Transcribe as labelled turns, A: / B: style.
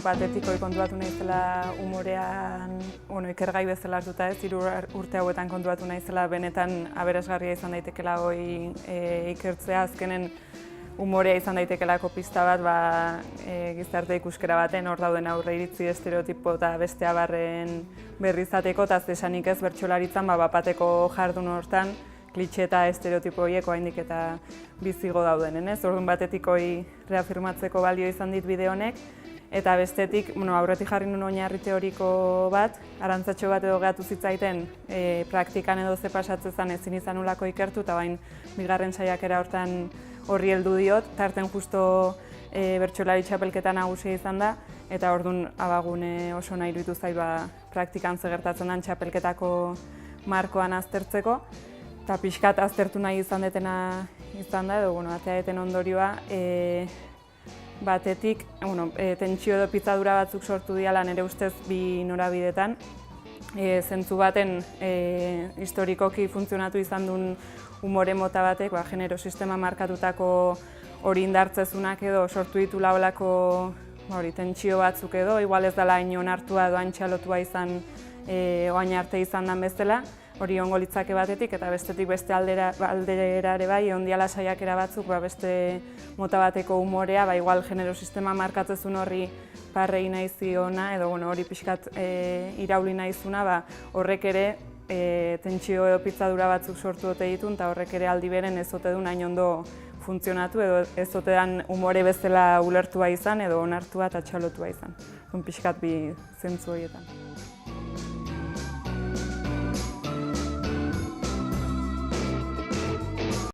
A: batetik kontuatu naizela umorean, ikergai bezala hartuta ez, 3 urte hauetan kontuatu naizela benetan aberasgarria izan daitekela ikertzea, azkenen umorea izan daitekelako pista bat gizarte ikuskera baten, hor dauden aurreiritzi, estereotipo eta beste abarren berri izateko, eta esanik ez bertsolaritzan bapateko jardun hortan, klitxe eta estereotipo horiek oraindik eta bizigo daudenen, ez? Orduan batetik reafirmatzeko balio izan dit bideo honek, eta bestetik, aurretik jarri nuen oinarri teoriko bat, arantzatxo bat edo gehatu zitzaiten praktikan edo ze pasatzezan ezin izan ulako ikertu, eta bain bigarren saiakera hortan horri heldu diot, tarten justo bertsolari txapelketa nagusia izan da, eta orduan abagune oso nahi iruditu zait praktikan ze gertatzen den txapelketako markoan aztertzeko, eta pixkat aztertu nahi izan detena izan da, edo atea deten ondorioa, batetik, tentsio edo pitzadura batzuk sortu diala nire ustez bi norabidetan, zentzu baten historikoki funtzionatu izan duen umore mota batek, genero sistema markatutako hori indartzezunak edo sortu ditu laolako tentsio batzuk edo, igual ez dela hain onartua edo hain txalotua izan oain arte izan den bezala, hori ongo litzake batetik, eta bestetik beste aldera ere bai, ondiala saiakera batzuk, beste mota bateko umorea, igual genero sistema markatzezun horri parrei nahi ziona, edo hori pixkat irauli nahi zuna, horrek ere tentsio edo pitzadura batzuk sortu dute ditun, eta horrek ere aldi beren ez ote duen hain ondo funtzionatu, edo ez ote den umore bezala ulertua izan, edo onartua eta txalotua izan. Pixkat bi zentzu horietan.